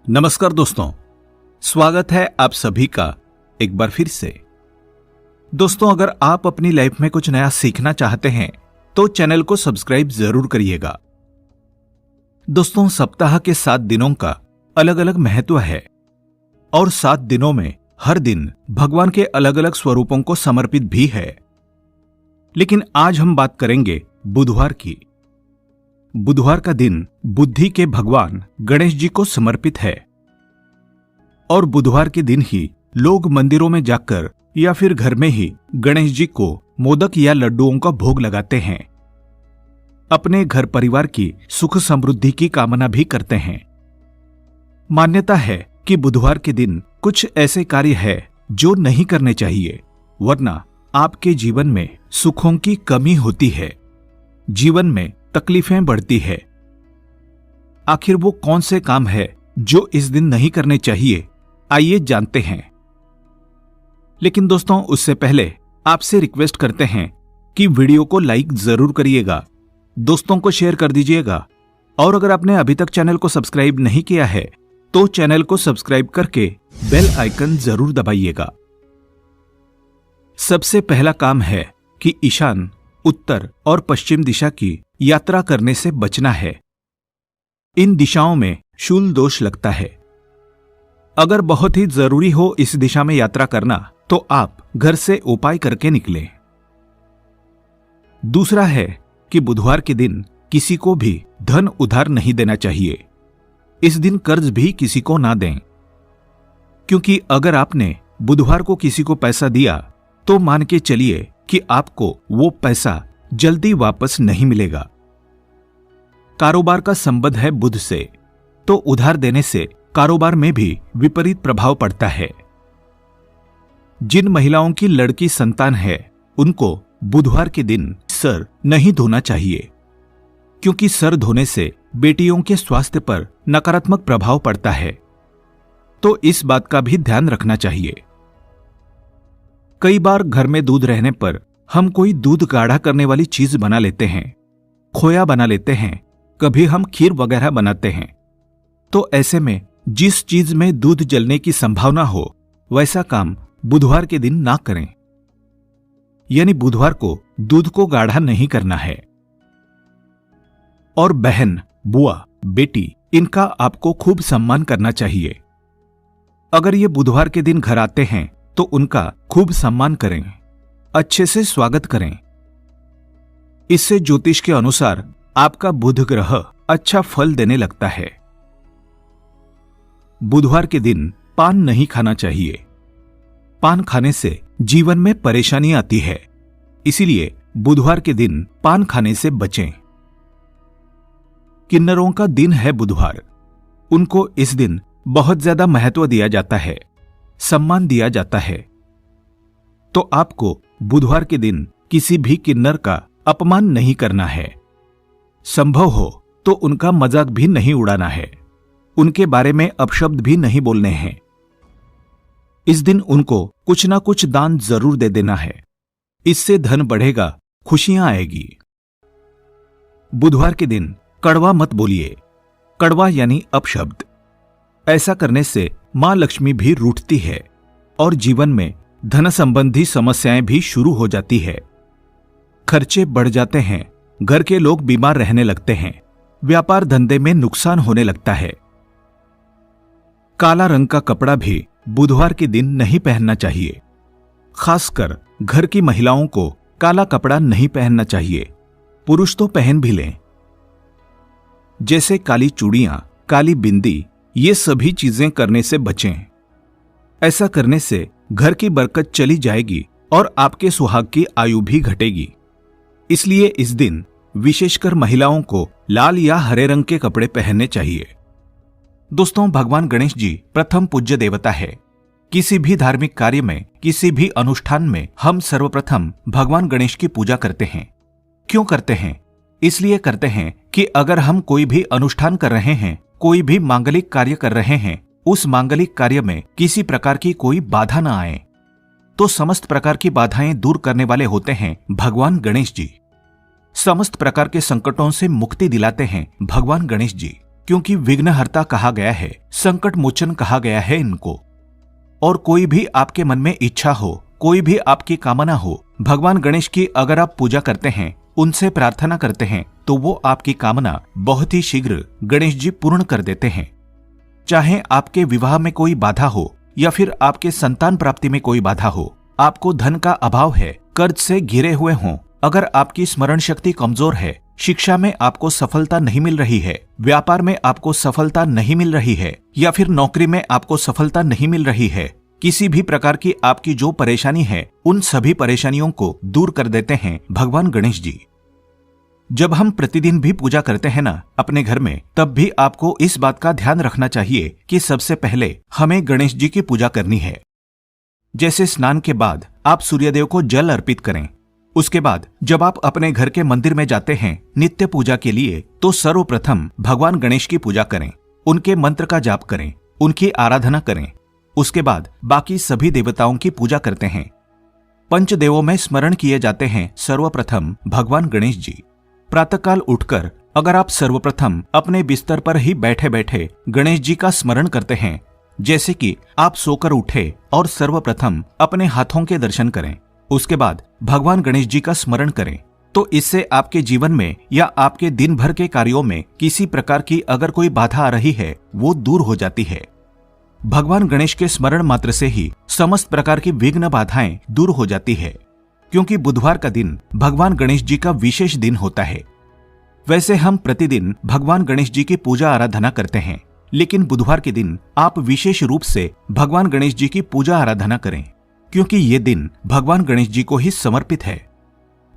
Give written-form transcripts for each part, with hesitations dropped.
नमस्कार दोस्तों, स्वागत है आप सभी का एक बार फिर से। दोस्तों, अगर आप अपनी लाइफ में कुछ नया सीखना चाहते हैं तो चैनल को सब्सक्राइब जरूर करिएगा। दोस्तों, सप्ताह के 7 दिनों का अलग अलग महत्व है और 7 दिनों में हर दिन भगवान के अलग अलग स्वरूपों को समर्पित भी है। लेकिन आज हम बात करेंगे बुधवार की। बुधवार का दिन बुद्धि के भगवान गणेश जी को समर्पित है और बुधवार के दिन ही लोग मंदिरों में जाकर या फिर घर में ही गणेश जी को मोदक या लड्डुओं का भोग लगाते हैं। अपने घर परिवार की सुख समृद्धि की कामना भी करते हैं। मान्यता है कि बुधवार के दिन कुछ ऐसे कार्य है जो नहीं करने चाहिए, वरना आपके जीवन में सुखों की कमी होती है, जीवन में तकलीफें बढ़ती है। आखिर वो कौन से काम है जो इस दिन नहीं करने चाहिए, आइए जानते हैं। लेकिन दोस्तों, उससे पहले आपसे रिक्वेस्ट करते हैं कि वीडियो को लाइक जरूर करिएगा, दोस्तों को शेयर कर दीजिएगा और अगर आपने अभी तक चैनल को सब्सक्राइब नहीं किया है तो चैनल को सब्सक्राइब करके बेल आइकन जरूर दबाइएगा। सबसे पहला काम है कि ईशान, उत्तर और पश्चिम दिशा की यात्रा करने से बचना है। इन दिशाओं में शूल दोष लगता है। अगर बहुत ही जरूरी हो इस दिशा में यात्रा करना तो आप घर से उपाय करके निकलें। दूसरा है कि बुधवार के दिन किसी को भी धन उधार नहीं देना चाहिए। इस दिन कर्ज भी किसी को ना दें, क्योंकि अगर आपने बुधवार को किसी को पैसा दिया तो मान के चलिए कि आपको वो पैसा जल्दी वापस नहीं मिलेगा। कारोबार का संबंध है बुध से, तो उधार देने से कारोबार में भी विपरीत प्रभाव पड़ता है। जिन महिलाओं की लड़की संतान है उनको बुधवार के दिन सर नहीं धोना चाहिए, क्योंकि सर धोने से बेटियों के स्वास्थ्य पर नकारात्मक प्रभाव पड़ता है, तो इस बात का भी ध्यान रखना चाहिए। कई बार घर में दूध रहने पर हम कोई दूध गाढ़ा करने वाली चीज बना लेते हैं, खोया बना लेते हैं, कभी हम खीर वगैरह बनाते हैं। तो ऐसे में जिस चीज में दूध जलने की संभावना हो वैसा काम बुधवार के दिन ना करें, यानी बुधवार को दूध को गाढ़ा नहीं करना है। और बहन, बुआ, बेटी, इनका आपको खूब सम्मान करना चाहिए। अगर ये बुधवार के दिन घर आते हैं तो उनका खूब सम्मान करें, अच्छे से स्वागत करें। इससे ज्योतिष के अनुसार आपका बुध ग्रह अच्छा फल देने लगता है। बुधवार के दिन पान नहीं खाना चाहिए। पान खाने से जीवन में परेशानी आती है, इसीलिए बुधवार के दिन पान खाने से बचें। किन्नरों का दिन है बुधवार। उनको इस दिन बहुत ज्यादा महत्व दिया जाता है, सम्मान दिया जाता है। तो आपको बुधवार के दिन किसी भी किन्नर का अपमान नहीं करना है। संभव हो तो उनका मजाक भी नहीं उड़ाना है, उनके बारे में अपशब्द भी नहीं बोलने हैं। इस दिन उनको कुछ ना कुछ दान जरूर दे देना है, इससे धन बढ़ेगा, खुशियां आएगी। बुधवार के दिन कड़वा मत बोलिए। कड़वा यानी अपशब्द। ऐसा करने से मां लक्ष्मी भी रूठती है और जीवन में धन संबंधी समस्याएं भी शुरू हो जाती है। खर्चे बढ़ जाते हैं, घर के लोग बीमार रहने लगते हैं, व्यापार धंधे में नुकसान होने लगता है। काला रंग का कपड़ा भी बुधवार के दिन नहीं पहनना चाहिए। खासकर घर की महिलाओं को काला कपड़ा नहीं पहनना चाहिए, पुरुष तो पहन भी लें। जैसे काली चूड़ियां, काली बिंदी, ये सभी चीजें करने से बचें। ऐसा करने से घर की बरकत चली जाएगी और आपके सुहाग की आयु भी घटेगी। इसलिए इस दिन विशेषकर महिलाओं को लाल या हरे रंग के कपड़े पहनने चाहिए। दोस्तों, भगवान गणेश जी प्रथम पूज्य देवता है। किसी भी धार्मिक कार्य में, किसी भी अनुष्ठान में हम सर्वप्रथम भगवान गणेश की पूजा करते हैं। क्यों करते हैं? इसलिए करते हैं कि अगर हम कोई भी अनुष्ठान कर रहे हैं, कोई भी मांगलिक कार्य कर रहे हैं, उस मांगलिक कार्य में किसी प्रकार की कोई बाधा न आए, तो समस्त प्रकार की बाधाएं दूर करने वाले होते हैं भगवान गणेश जी। समस्त प्रकार के संकटों से मुक्ति दिलाते हैं भगवान गणेश जी। क्योंकि विघ्नहर्ता कहा गया है, संकट मोचन कहा गया है इनको। और कोई भी आपके मन में इच्छा हो, कोई भी आपकी कामना हो, भगवान गणेश की अगर आप पूजा करते हैं, उनसे प्रार्थना करते हैं, तो वो आपकी कामना बहुत ही शीघ्र गणेश जी पूर्ण कर देते हैं। चाहे आपके विवाह में कोई बाधा हो या फिर आपके संतान प्राप्ति में कोई बाधा हो, आपको धन का अभाव है, कर्ज से घिरे हुए हों, अगर आपकी स्मरण शक्ति कमजोर है, शिक्षा में आपको सफलता नहीं मिल रही है, व्यापार में आपको सफलता नहीं मिल रही है, या फिर नौकरी में आपको सफलता नहीं मिल रही है, किसी भी प्रकार की आपकी जो परेशानी है, उन सभी परेशानियों को दूर कर देते हैं भगवान गणेश जी। जब हम प्रतिदिन भी पूजा करते हैं ना अपने घर में, तब भी आपको इस बात का ध्यान रखना चाहिए कि सबसे पहले हमें गणेश जी की पूजा करनी है। जैसे स्नान के बाद आप सूर्यदेव को जल अर्पित करें। उसके बाद जब आप अपने घर के मंदिर में जाते हैं नित्य पूजा के लिए, तो सर्वप्रथम भगवान गणेश की पूजा करें, उनके मंत्र का जाप करें, उनकी आराधना करें। उसके बाद बाकी सभी देवताओं की पूजा करते हैं। पंचदेवों में स्मरण किए जाते हैं सर्वप्रथम भगवान गणेश जी। प्रातःकाल उठकर अगर आप सर्वप्रथम अपने बिस्तर पर ही बैठे बैठे गणेश जी का स्मरण करते हैं, जैसे कि आप सोकर उठे और सर्वप्रथम अपने हाथों के दर्शन करें, उसके बाद भगवान गणेश जी का स्मरण करें, तो इससे आपके जीवन में या आपके दिन भर के कार्यों में किसी प्रकार की अगर कोई बाधा आ रही है, वो दूर हो जाती है। भगवान गणेश के स्मरण मात्र से ही समस्त प्रकार की विघ्न बाधाएं दूर हो जाती है, क्योंकि बुधवार का दिन भगवान गणेश जी का विशेष दिन होता है। वैसे हम प्रतिदिन भगवान गणेश जी की पूजा आराधना करते हैं, लेकिन बुधवार के दिन आप विशेष रूप से भगवान गणेश जी की पूजा आराधना करें, क्योंकि ये दिन भगवान गणेश जी को ही समर्पित है।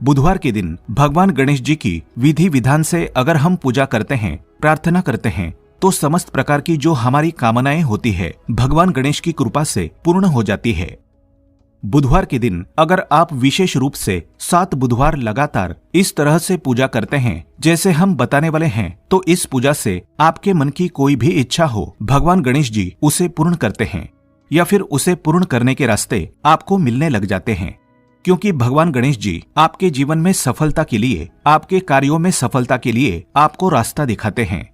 बुधवार के दिन भगवान गणेश जी की विधि विधान से अगर हम पूजा करते हैं, प्रार्थना करते हैं, तो समस्त प्रकार की जो हमारी कामनाएं होती है, भगवान गणेश की कृपा से पूर्ण हो जाती है। बुधवार के दिन अगर आप विशेष रूप से 7 बुधवार लगातार इस तरह से पूजा करते हैं जैसे हम बताने वाले हैं, तो इस पूजा से आपके मन की कोई भी इच्छा हो, भगवान गणेश जी उसे पूर्ण करते हैं, या फिर उसे पूर्ण करने के रास्ते आपको मिलने लग जाते हैं। क्योंकि भगवान गणेश जी आपके जीवन में सफलता के लिए, आपके कार्यों में सफलता के लिए आपको रास्ता दिखाते हैं,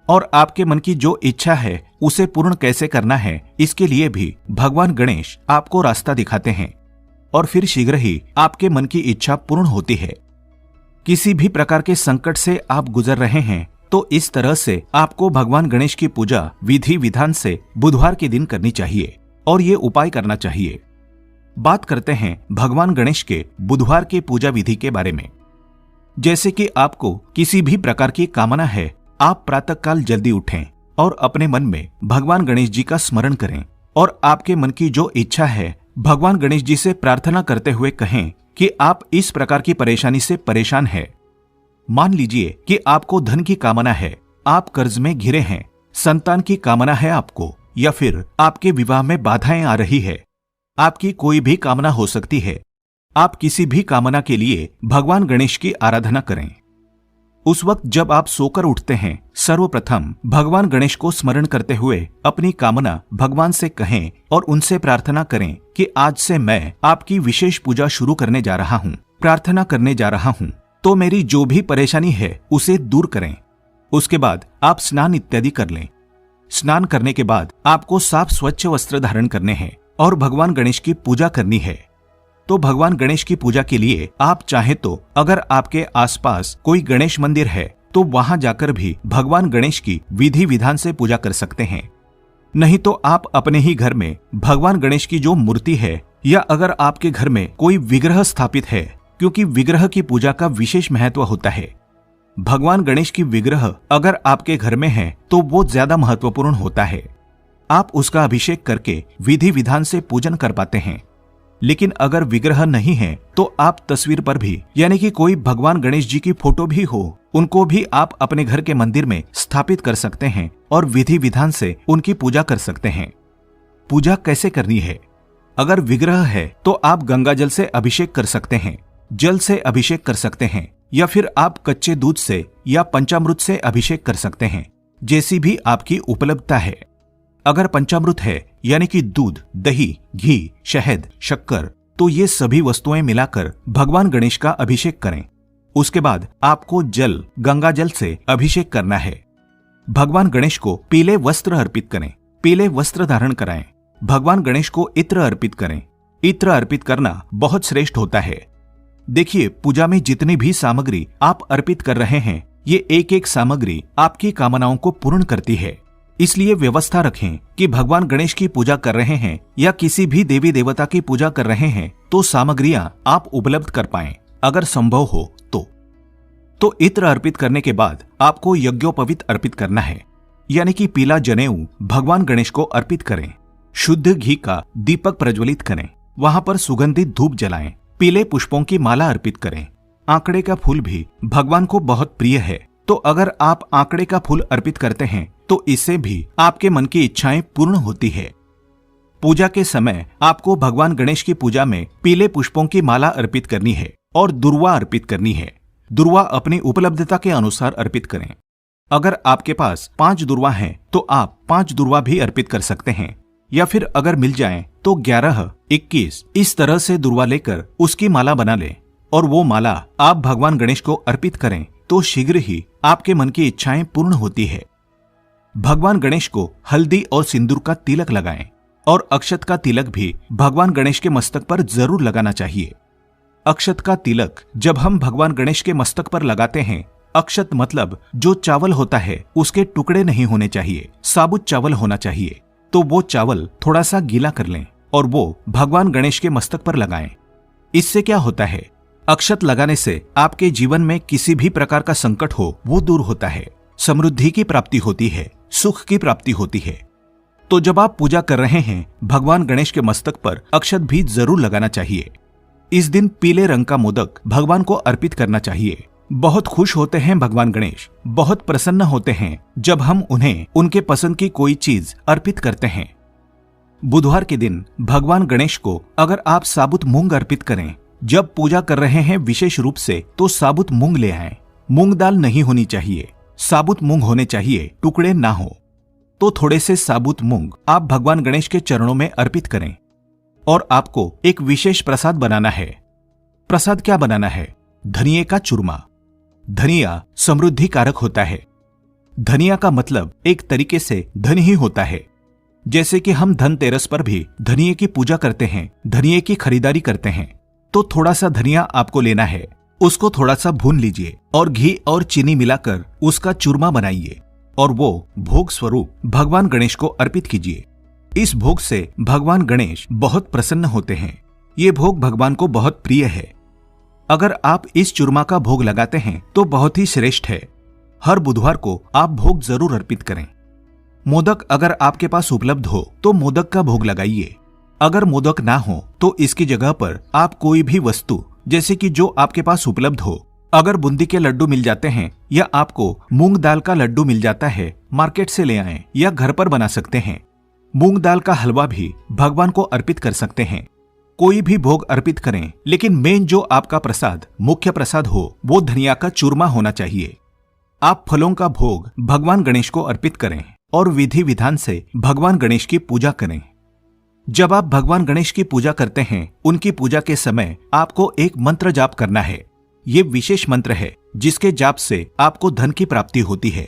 और आपके मन की जो इच्छा है उसे पूर्ण कैसे करना है, इसके लिए भी भगवान गणेश आपको रास्ता दिखाते हैं, और फिर शीघ्र ही आपके मन की इच्छा पूर्ण होती है। किसी भी प्रकार के संकट से आप गुजर रहे हैं, तो इस तरह से आपको भगवान गणेश की पूजा विधि विधान से बुधवार के दिन करनी चाहिए, और ये उपाय करना चाहिए। बात करते हैं भगवान गणेश के बुधवार की पूजा विधि के बारे में। जैसे कि आपको किसी भी प्रकार की कामना है, आप प्रातःकाल जल्दी उठें और अपने मन में भगवान गणेश जी का स्मरण करें, और आपके मन की जो इच्छा है भगवान गणेश जी से प्रार्थना करते हुए कहें कि आप इस प्रकार की परेशानी से परेशान हैं। मान लीजिए कि आपको धन की कामना है, आप कर्ज में घिरे हैं, संतान की कामना है आपको, या फिर आपके विवाह में बाधाएं आ रही है। आपकी कोई भी कामना हो सकती है। आप किसी भी कामना के लिए भगवान गणेश की आराधना करें। उस वक्त जब आप सोकर उठते हैं, सर्वप्रथम भगवान गणेश को स्मरण करते हुए अपनी कामना भगवान से कहें और उनसे प्रार्थना करें कि आज से मैं आपकी विशेष पूजा शुरू करने जा रहा हूँ, प्रार्थना करने जा रहा हूँ, तो मेरी जो भी परेशानी है उसे दूर करें। उसके बाद आप स्नान इत्यादि कर लें। स्नान करने के बाद आपको साफ स्वच्छ वस्त्र धारण करने हैं और भगवान गणेश की पूजा करनी है। तो भगवान गणेश की पूजा के लिए आप चाहे तो अगर आपके आसपास कोई गणेश मंदिर है तो वहां जाकर भी भगवान गणेश की विधि विधान से पूजा कर सकते हैं। नहीं तो आप अपने ही घर में भगवान गणेश की जो मूर्ति है, या अगर आपके घर में कोई विग्रह स्थापित है, क्योंकि विग्रह की पूजा का विशेष महत्व होता है। भगवान गणेश की विग्रह अगर आपके घर में है तो वो ज्यादा महत्वपूर्ण होता है। आप उसका अभिषेक करके विधि विधान से पूजन कर पाते हैं। लेकिन अगर विग्रह नहीं है तो आप तस्वीर पर भी, यानी कि कोई भगवान गणेश जी की फोटो भी हो, उनको भी आप अपने घर के मंदिर में स्थापित कर सकते हैं और विधि विधान से उनकी पूजा कर सकते हैं। पूजा कैसे करनी है? अगर विग्रह है तो आप गंगा जल से अभिषेक कर सकते हैं, जल से अभिषेक कर सकते हैं, या फिर आप कच्चे दूध से या पंचामृत से अभिषेक कर सकते हैं, जैसी भी आपकी उपलब्धता है। अगर पंचामृत है यानी कि दूध, दही, घी, शहद, शक्कर, तो ये सभी वस्तुएं मिलाकर भगवान गणेश का अभिषेक करें। उसके बाद आपको जल, गंगा जल से अभिषेक करना है। भगवान गणेश को पीले वस्त्र अर्पित करें, पीले वस्त्र धारण कराएं। भगवान गणेश को इत्र अर्पित करें। इत्र अर्पित करना बहुत श्रेष्ठ होता है। देखिए, पूजा में जितनी भी सामग्री आप अर्पित कर रहे हैं, ये एक एक सामग्री आपकी कामनाओं को पूर्ण करती है। इसलिए व्यवस्था रखें कि भगवान गणेश की पूजा कर रहे हैं या किसी भी देवी देवता की पूजा कर रहे हैं तो सामग्रियां आप उपलब्ध कर पाएं, अगर संभव हो तो इत्र अर्पित करने के बाद आपको यज्ञोपवीत अर्पित करना है, यानी कि पीला जनेऊ भगवान गणेश को अर्पित करें। शुद्ध घी का दीपक प्रज्वलित करें, वहां पर सुगंधित धूप जलाएं, पीले पुष्पों की माला अर्पित करें। आंकड़े का फूल भी भगवान को बहुत प्रिय है, तो अगर आप आंकड़े का फूल अर्पित करते हैं तो इससे भी आपके मन की इच्छाएं पूर्ण होती है। पूजा के समय आपको भगवान गणेश की पूजा में पीले पुष्पों की माला अर्पित करनी है और दुर्वा अर्पित करनी है। दुर्वा अपनी उपलब्धता के अनुसार अर्पित करें। अगर आपके पास 5 दुर्वा हैं तो आप 5 दुर्वा भी अर्पित कर सकते हैं, या फिर अगर मिल जाएं तो 11, 21 इस तरह से दुर्वा लेकर उसकी माला बना लें और वो माला आप भगवान गणेश को अर्पित करें तो शीघ्र ही आपके मन की इच्छाएं पूर्ण होती है। भगवान गणेश को हल्दी और सिंदूर का तिलक लगाएं और अक्षत का तिलक भी भगवान गणेश के मस्तक पर जरूर लगाना चाहिए। अक्षत का तिलक जब हम भगवान गणेश के मस्तक पर लगाते हैं, अक्षत मतलब जो चावल होता है उसके टुकड़े नहीं होने चाहिए, साबुत चावल होना चाहिए। तो वो चावल थोड़ा सा गीला कर लें और वो भगवान गणेश के मस्तक पर लगाएं। इससे क्या होता है, अक्षत लगाने से आपके जीवन में किसी भी प्रकार का संकट हो वो दूर होता है, समृद्धि की प्राप्ति होती है, सुख की प्राप्ति होती है। तो जब आप पूजा कर रहे हैं, भगवान गणेश के मस्तक पर अक्षत भी जरूर लगाना चाहिए। इस दिन पीले रंग का मोदक भगवान को अर्पित करना चाहिए। बहुत खुश होते हैं भगवान गणेश, बहुत प्रसन्न होते हैं जब हम उन्हें उनके पसंद की कोई चीज अर्पित करते हैं। बुधवार के दिन भगवान गणेश को अगर आप साबुत मूंग अर्पित करें, जब पूजा कर रहे हैं विशेष रूप से, तो साबुत मूंग ले आएं। मूंग दाल नहीं होनी चाहिए, साबुत मूंग होने चाहिए, टुकड़े ना हो। तो थोड़े से साबुत मूंग आप भगवान गणेश के चरणों में अर्पित करें। और आपको एक विशेष प्रसाद बनाना है। प्रसाद क्या बनाना है? धनिये का चूरमा। धनिया समृद्धि कारक होता है। धनिया का मतलब एक तरीके से धन ही होता है। जैसे कि हम धनतेरस पर भी धनिये की पूजा करते हैं, धनिये की खरीदारी करते हैं, तो थोड़ा सा धनिया आपको लेना है, उसको थोड़ा सा भून लीजिए और घी और चीनी मिलाकर उसका चूरमा बनाइए और वो भोग स्वरूप भगवान गणेश को अर्पित कीजिए। इस भोग से भगवान गणेश बहुत प्रसन्न होते हैं। ये भोग भगवान को बहुत प्रिय है। अगर आप इस चूरमा का भोग लगाते हैं तो बहुत ही श्रेष्ठ है। हर बुधवार को आप भोग जरूर अर्पित करें। मोदक अगर आपके पास उपलब्ध हो तो मोदक का भोग लगाइए। अगर मोदक ना हो तो इसकी जगह पर आप कोई भी वस्तु, जैसे कि जो आपके पास उपलब्ध हो, अगर बूंदी के लड्डू मिल जाते हैं या आपको मूंग दाल का लड्डू मिल जाता है, मार्केट से ले आएं या घर पर बना सकते हैं। मूंग दाल का हलवा भी भगवान को अर्पित कर सकते हैं। कोई भी भोग अर्पित करें, लेकिन मेन जो आपका प्रसाद, मुख्य प्रसाद हो, वो धनिया का चूरमा होना चाहिए। आप फलों का भोग भगवान गणेश को अर्पित करें और विधि विधान से भगवान गणेश की पूजा करें। जब आप भगवान गणेश की पूजा करते हैं, उनकी पूजा के समय आपको एक मंत्र जाप करना है। ये विशेष मंत्र है जिसके जाप से आपको धन की प्राप्ति होती है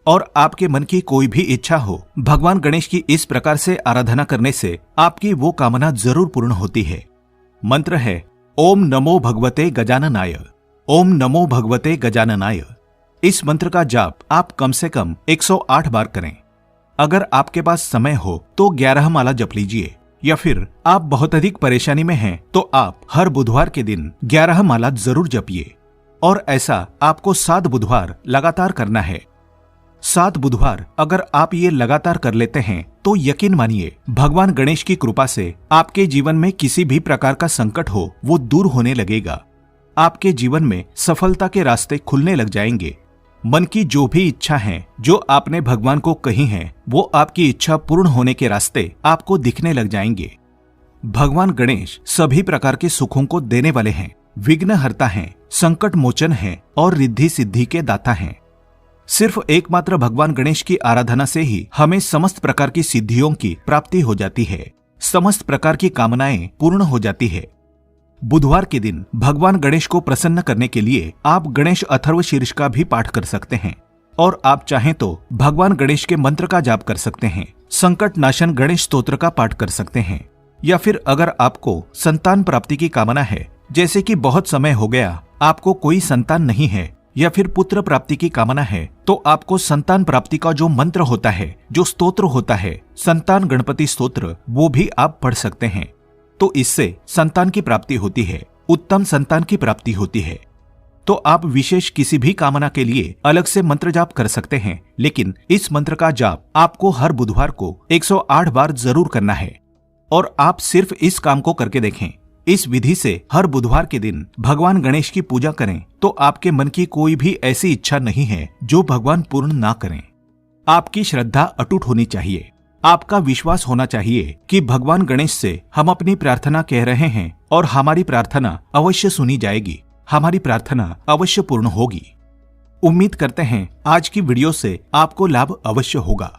और आपके मन की कोई भी इच्छा हो, भगवान गणेश की इस प्रकार से आराधना करने से आपकी वो कामना जरूर पूर्ण होती है। मंत्र है ओम नमो भगवते गजाननाय। ओम नमो भगवते गजाननाय। इस मंत्र का जाप आप कम से कम 108 बार करें। अगर आपके पास समय हो तो 11 माला जप लीजिए, या फिर आप बहुत अधिक परेशानी में हैं तो आप हर बुधवार के दिन 11 माला जरूर जपिए। और ऐसा आपको 7 बुधवार लगातार करना है। 7 बुधवार अगर आप ये लगातार कर लेते हैं तो यकीन मानिए, भगवान गणेश की कृपा से आपके जीवन में किसी भी प्रकार का संकट हो वो दूर होने लगेगा। आपके जीवन में सफलता के रास्ते खुलने लग जाएंगे। मन की जो भी इच्छा है, जो आपने भगवान को कही है, वो आपकी इच्छा पूर्ण होने के रास्ते आपको दिखने लग जाएंगे। भगवान गणेश सभी प्रकार के सुखों को देने वाले हैं, विघ्नहर्ता हैं, संकट मोचन हैं और रिद्धि सिद्धि के दाता हैं। सिर्फ एकमात्र भगवान गणेश की आराधना से ही हमें समस्त प्रकार की सिद्धियों की प्राप्ति हो जाती है, समस्त प्रकार की कामनाएं पूर्ण हो जाती है। बुधवार के दिन भगवान गणेश को प्रसन्न करने के लिए आप गणेश अथर्वशीर्ष का भी पाठ कर सकते हैं। और आप चाहें तो भगवान गणेश के मंत्र का जाप कर सकते हैं, संकट नाशन गणेश स्तोत्र का पाठ कर सकते हैं, या फिर अगर आपको संतान प्राप्ति की कामना है, जैसे कि बहुत समय हो गया आपको कोई संतान नहीं है, या फिर पुत्र प्राप्ति की कामना है, तो आपको संतान प्राप्ति का जो मंत्र होता है, जो स्तोत्र होता है, संतान गणपति स्तोत्र, वो भी आप पढ़ सकते हैं। तो इससे संतान की प्राप्ति होती है, उत्तम संतान की प्राप्ति होती है। तो आप विशेष किसी भी कामना के लिए अलग से मंत्र जाप कर सकते हैं, लेकिन इस मंत्र का जाप आपको हर बुधवार को 108 बार जरूर करना है। और आप सिर्फ इस काम को करके देखें। इस विधि से हर बुधवार के दिन भगवान गणेश की पूजा करें तो आपके मन की कोई भी ऐसी इच्छा नहीं है जो भगवान पूर्ण ना करें। आपकी श्रद्धा अटूट होनी चाहिए, आपका विश्वास होना चाहिए कि भगवान गणेश से हम अपनी प्रार्थना कह रहे हैं और हमारी प्रार्थना अवश्य सुनी जाएगी, हमारी प्रार्थना अवश्य पूर्ण होगी। उम्मीद करते हैं आज की वीडियो से आपको लाभ अवश्य होगा।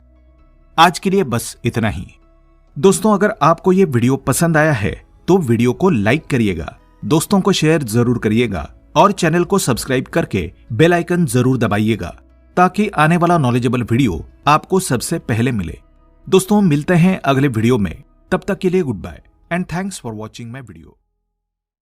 आज के लिए बस इतना ही। दोस्तों, अगर आपको ये वीडियो पसंद आया है तो वीडियो को लाइक करिएगा, दोस्तों को शेयर जरूर करिएगा और चैनल को सब्सक्राइब करके बेल आइकन जरूर दबाइएगा ताकि आने वाला नॉलेजेबल वीडियो आपको सबसे पहले मिले। दोस्तों, मिलते हैं अगले वीडियो में, तब तक के लिए good bye and thanks for watching my video.